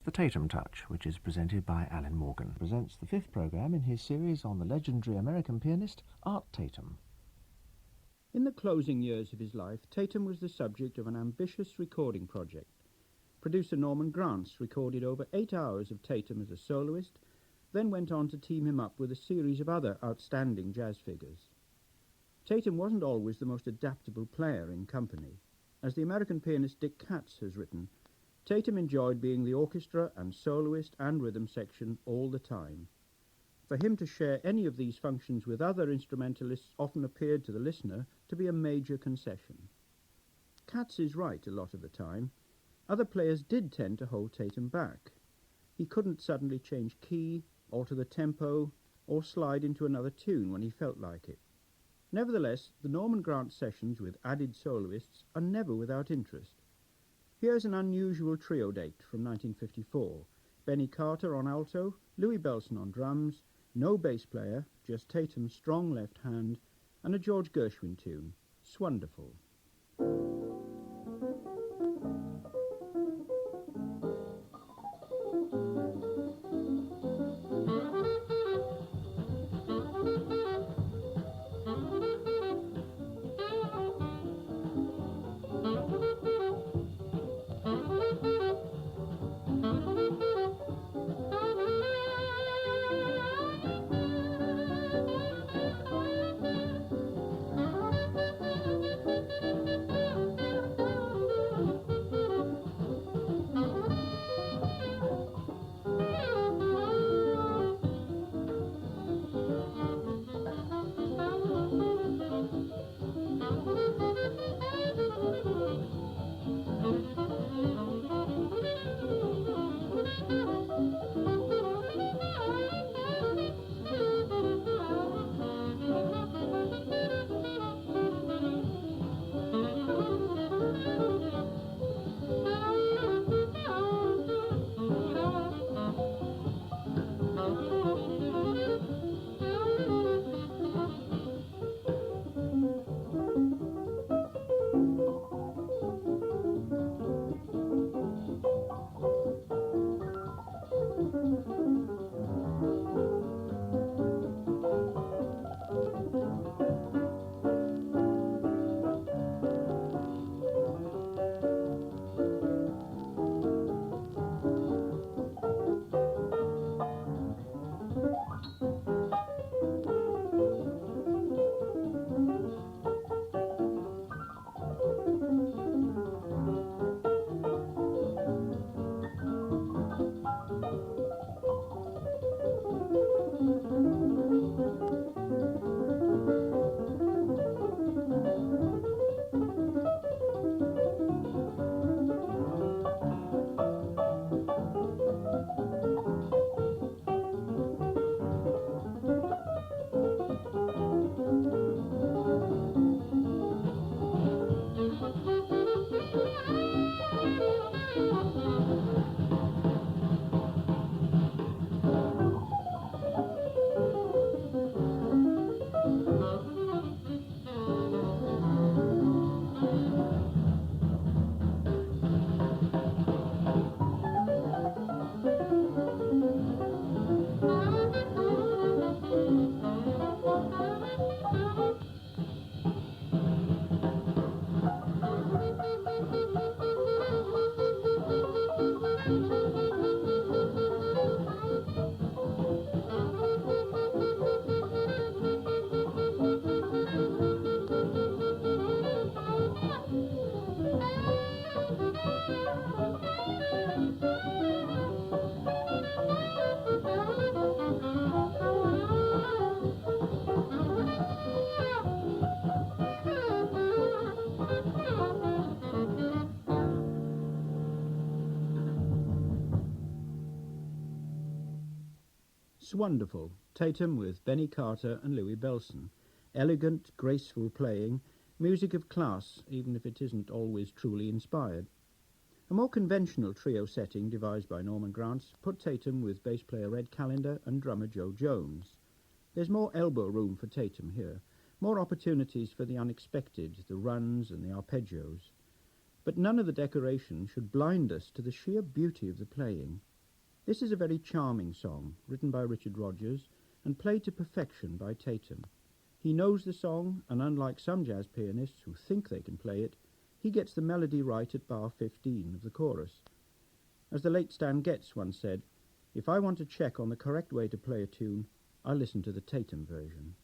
The Tatum Touch, which is presented by Alun Morgan, presents the fifth programme in his series on the legendary American pianist Art Tatum. In the closing years of his life, Tatum was the subject of an ambitious recording project. Producer Norman Granz recorded over 8 hours of Tatum as a soloist, then went on to team him up with a series of other outstanding jazz figures. Tatum wasn't always the most adaptable player in company. As the American pianist Dick Katz has written, Tatum enjoyed being the orchestra and soloist and rhythm section all the time. For him to share any of these functions with other instrumentalists often appeared to the listener to be a major concession. Katz is right a lot of the time. Other players did tend to hold Tatum back. He couldn't suddenly change key, alter the tempo, or slide into another tune when he felt like it. Nevertheless, the Norman Granz sessions with added soloists are never without interest. Here's an unusual trio date from 1954. Benny Carter on alto, Louis Belson on drums, no bass player, just Tatum's strong left hand, and a George Gershwin tune, "Swonderful." "Swonderful," Tatum with Benny Carter and Louis Belson. Elegant, graceful playing, music of class, even if it isn't always truly inspired. A more conventional trio setting devised by Norman Granz put Tatum with bass player Red Callender and drummer Joe Jones. There's more elbow room for Tatum here, more opportunities for the unexpected, the runs and the arpeggios. But none of the decoration should blind us to the sheer beauty of the playing. This is a very charming song, written by Richard Rodgers and played to perfection by Tatum. He knows the song, and unlike some jazz pianists who think they can play it, he gets the melody right at bar 15 of the chorus. As the late Stan Getz once said, "If I want to check on the correct way to play a tune, I listen to the Tatum version."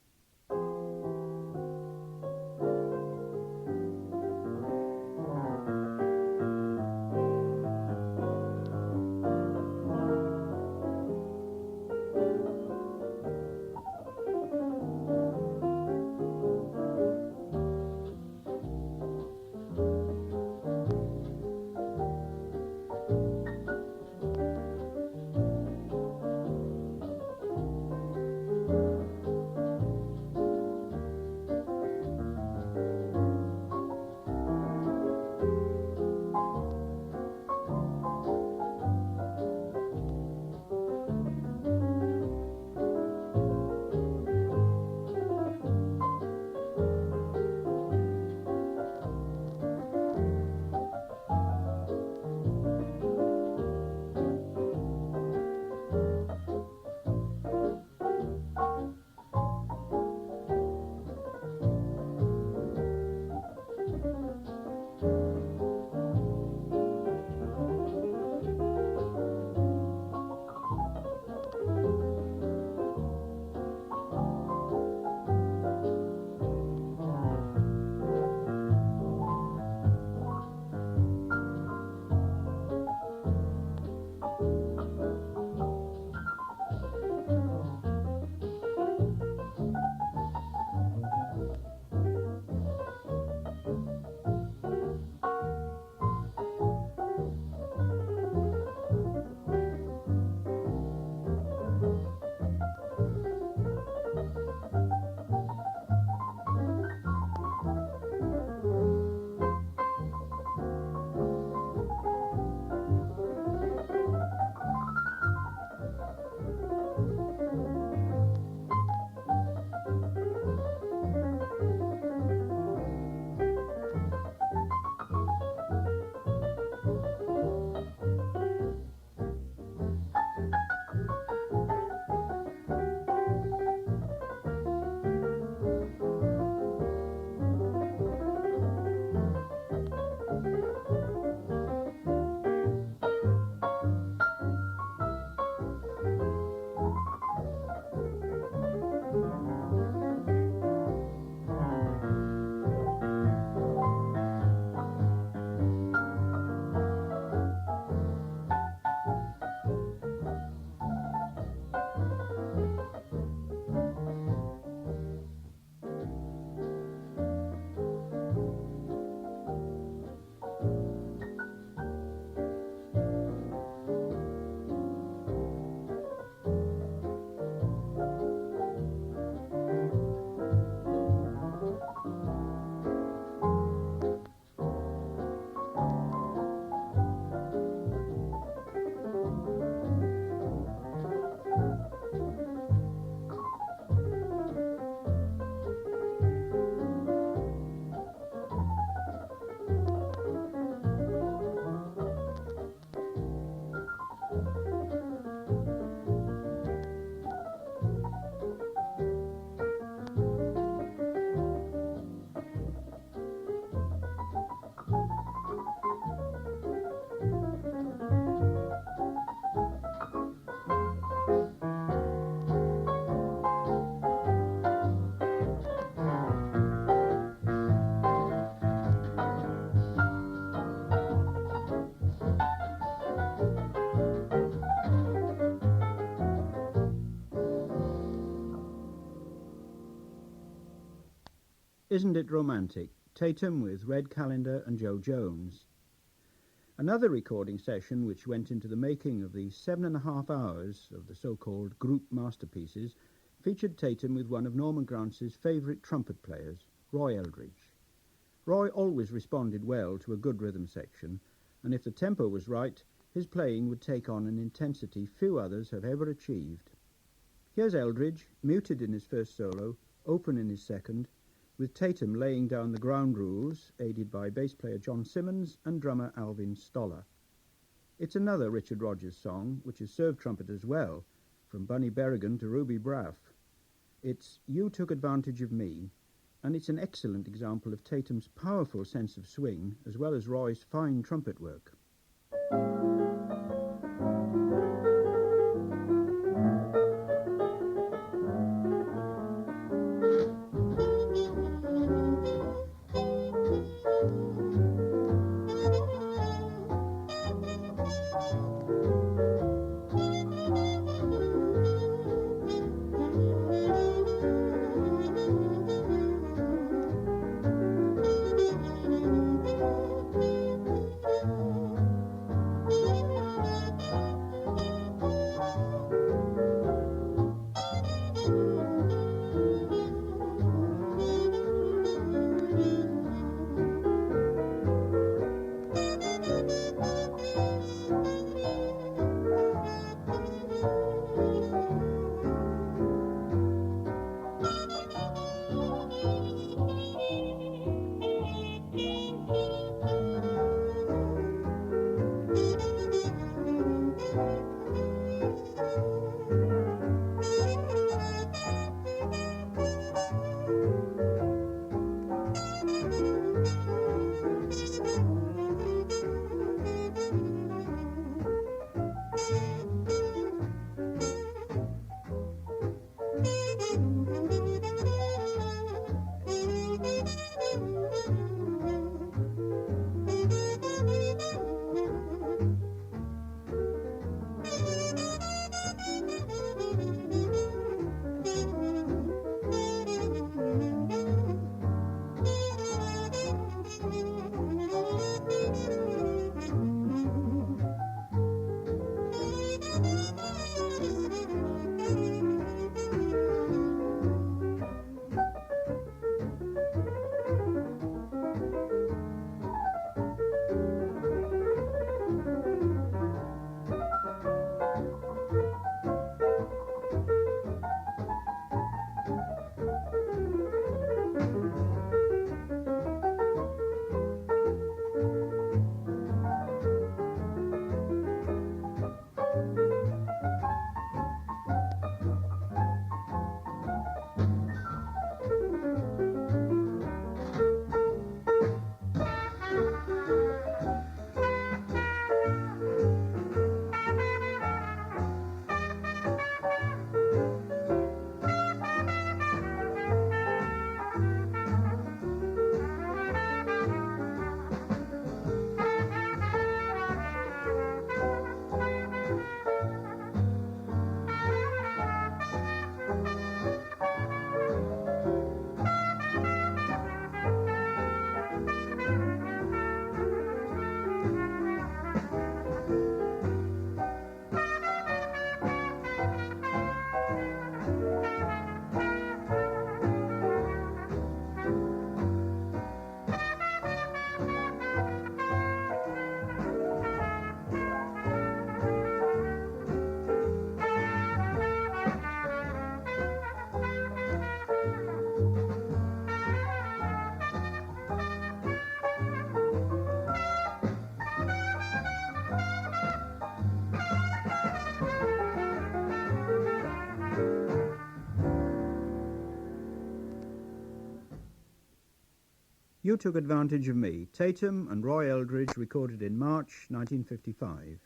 Isn't It Romantic? Tatum with Red Callender and Joe Jones. Another recording session which went into the making of the 7.5 hours of the so-called group masterpieces featured Tatum with one of Norman Granz's favourite trumpet players, Roy Eldridge. Roy always responded well to a good rhythm section, and if the tempo was right, his playing would take on an intensity few others have ever achieved. Here's Eldridge, muted in his first solo, open in his second, with Tatum laying down the ground rules, aided by bass player John Simmons and drummer Alvin Stoller. It's another Richard Rodgers song, which has served trumpeters well, from Bunny Berrigan to Ruby Braff. It's You Took Advantage of Me, and it's an excellent example of Tatum's powerful sense of swing, as well as Roy's fine trumpet work. You Took Advantage of Me, Tatum and Roy Eldridge, recorded in March 1955.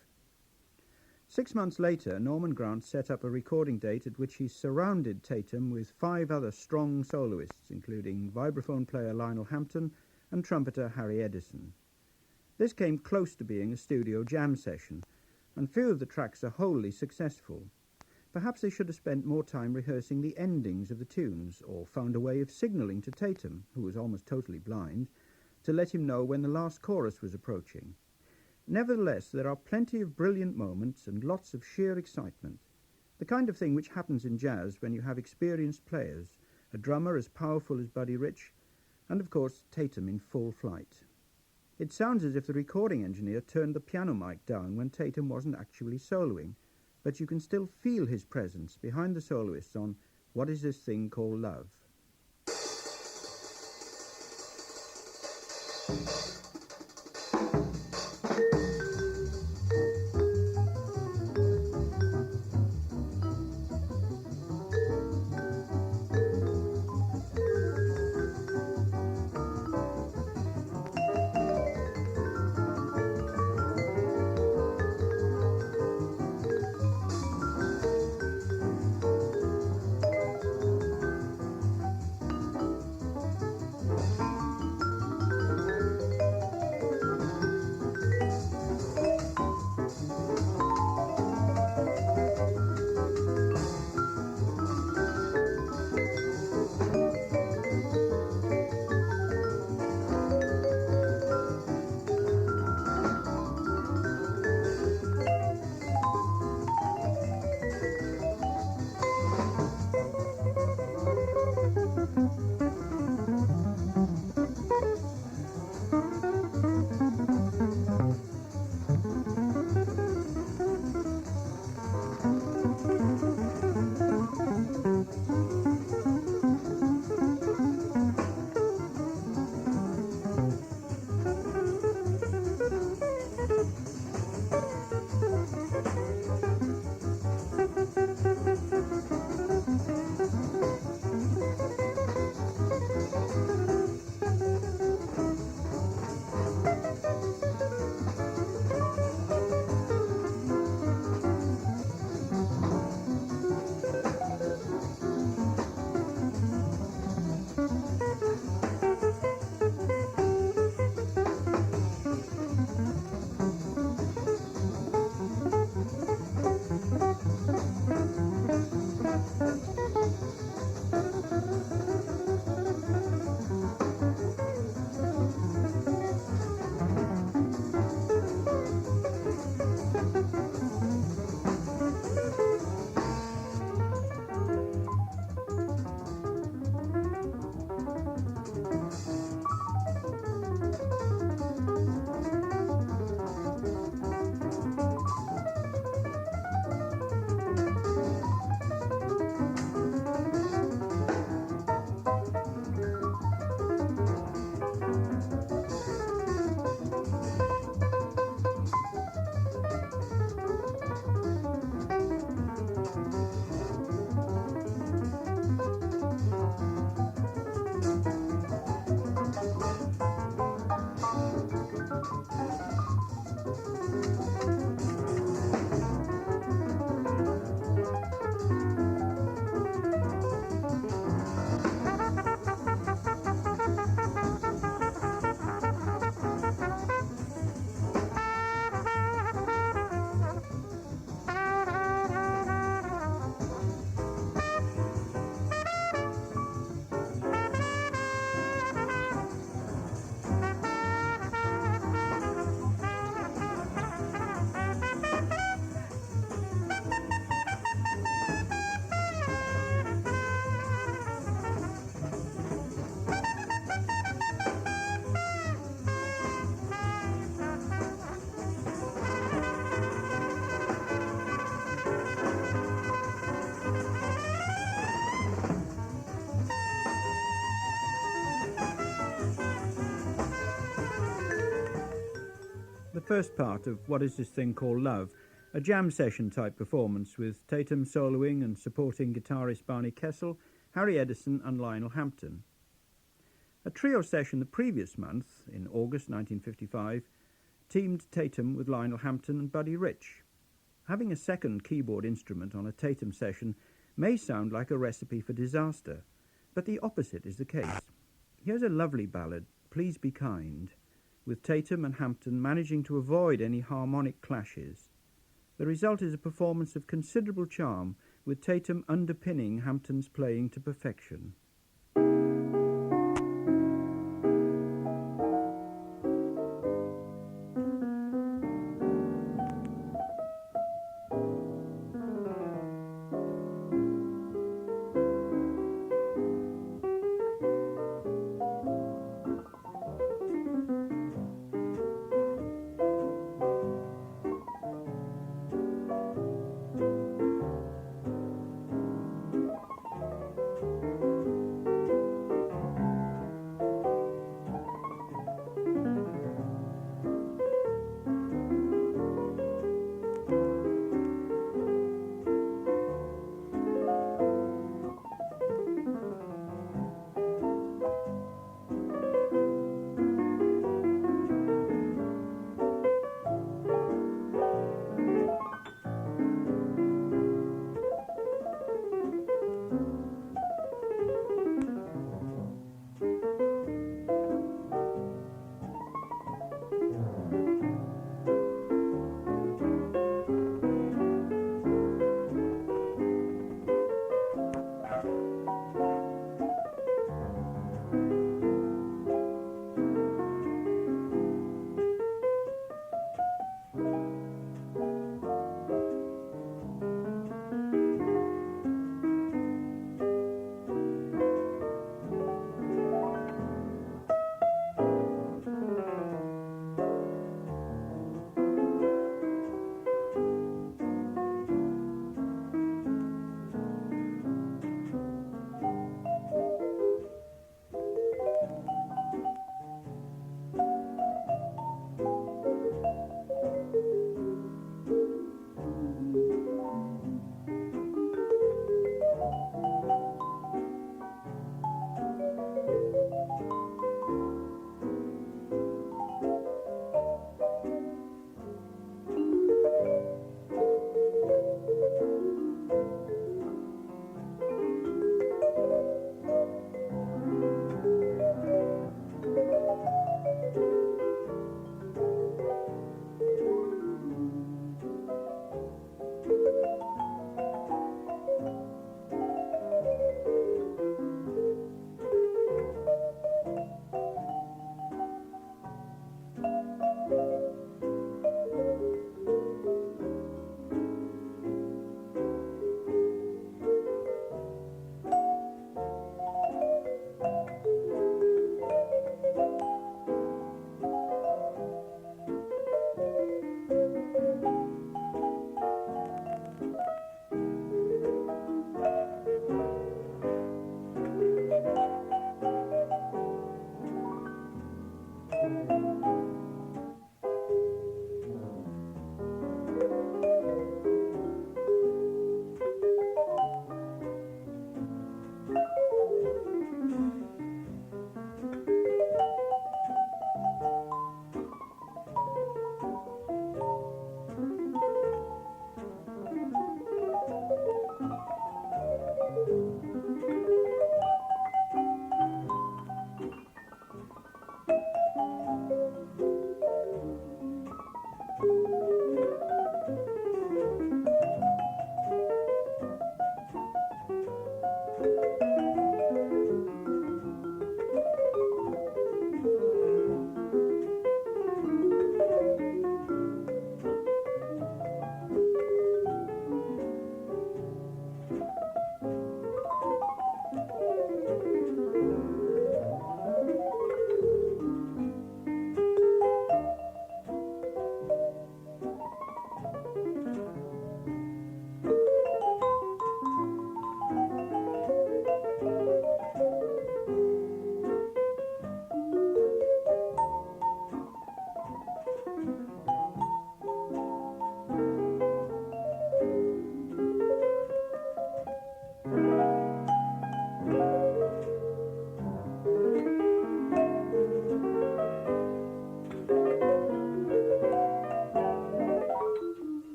6 months later, Norman Granz set up a recording date at which he surrounded Tatum with 5 other strong soloists, including vibraphone player Lionel Hampton and trumpeter Harry Edison. This came close to being a studio jam session, and few of the tracks are wholly successful. Perhaps they should have spent more time rehearsing the endings of the tunes, or found a way of signalling to Tatum, who was almost totally blind, to let him know when the last chorus was approaching. Nevertheless, there are plenty of brilliant moments and lots of sheer excitement, the kind of thing which happens in jazz when you have experienced players, a drummer as powerful as Buddy Rich, and of course Tatum in full flight. It sounds as if the recording engineer turned the piano mic down when Tatum wasn't actually soloing, but you can still feel his presence behind the soloists on What Is This Thing Called Love? first part of What Is This Thing Called Love, a jam session type performance with Tatum soloing and supporting guitarist Barney Kessel, Harry Edison and Lionel Hampton. A trio session the previous month, in August 1955, teamed Tatum with Lionel Hampton and Buddy Rich. Having a second keyboard instrument on a Tatum session may sound like a recipe for disaster, but the opposite is the case. Here's a lovely ballad, Please Be Kind, with Tatum and Hampton managing to avoid any harmonic clashes. The result is a performance of considerable charm, with Tatum underpinning Hampton's playing to perfection.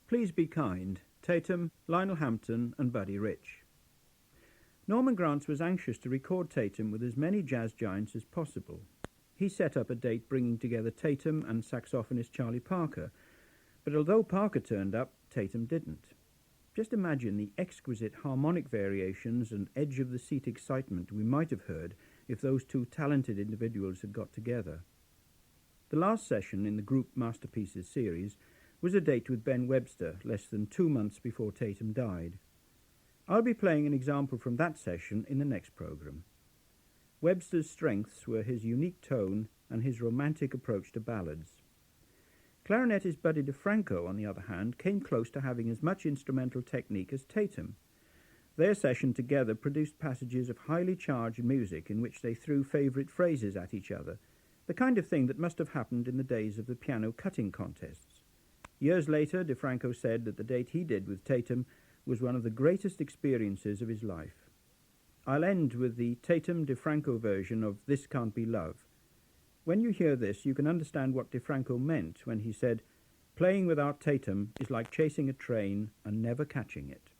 Please Be Kind, Tatum, Lionel Hampton and Buddy Rich. Norman Granz was anxious to record Tatum with as many jazz giants as possible. He set up a date bringing together Tatum and saxophonist Charlie Parker, but although Parker turned up, Tatum didn't. Just imagine the exquisite harmonic variations and edge-of-the-seat excitement we might have heard if those two talented individuals had got together. The last session in the Group Masterpieces series was a date with Ben Webster, less than 2 months before Tatum died. I'll be playing an example from that session in the next programme. Webster's strengths were his unique tone and his romantic approach to ballads. Clarinetist Buddy DeFranco, on the other hand, came close to having as much instrumental technique as Tatum. Their session together produced passages of highly charged music in which they threw favourite phrases at each other, the kind of thing that must have happened in the days of the piano cutting contests. Years later, DeFranco said that the date he did with Tatum was one of the greatest experiences of his life. I'll end with the Tatum-DeFranco version of This Can't Be Love. When you hear this, you can understand what DeFranco meant when he said, "Playing without Tatum is like chasing a train and never catching it."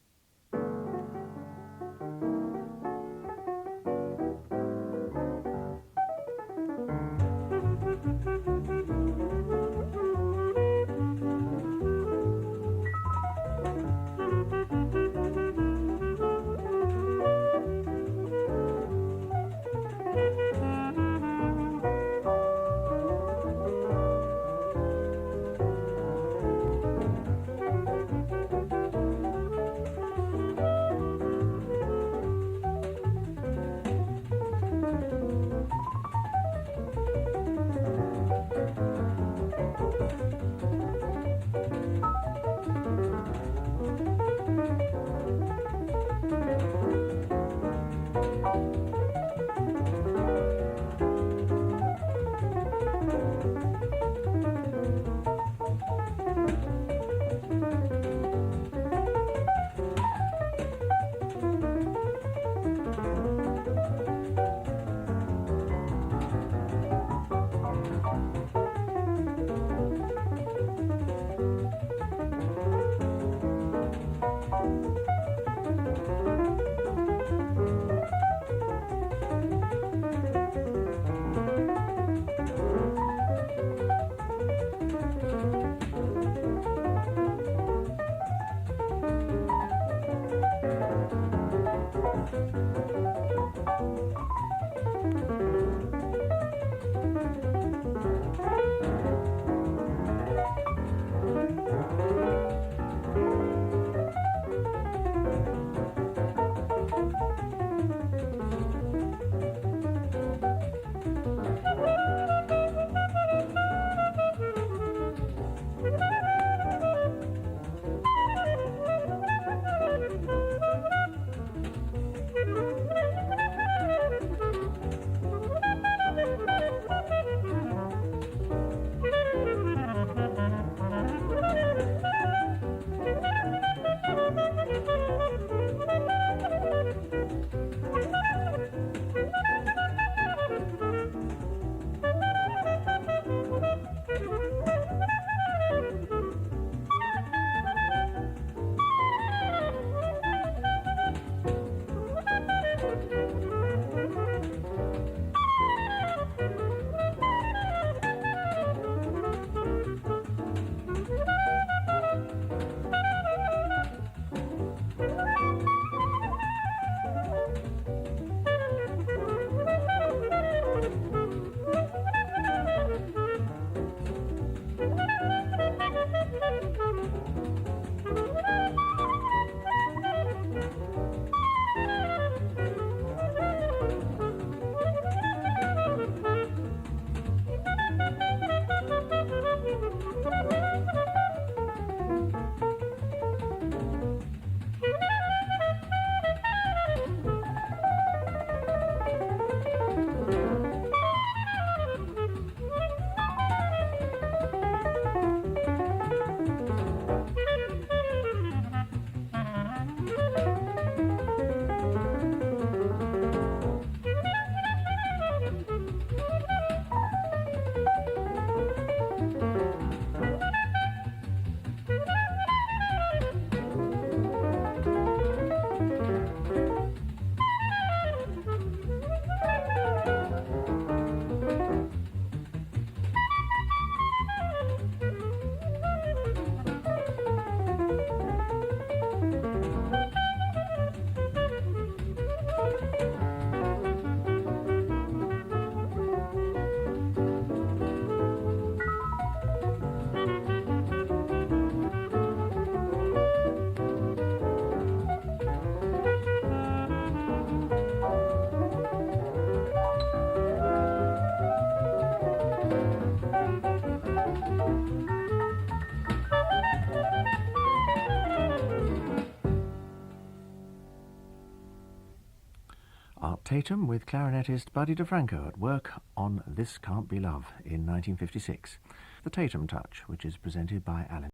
Art Tatum with clarinetist Buddy DeFranco at work on This Can't Be Love in 1956. The Tatum Touch, which is presented by Alan.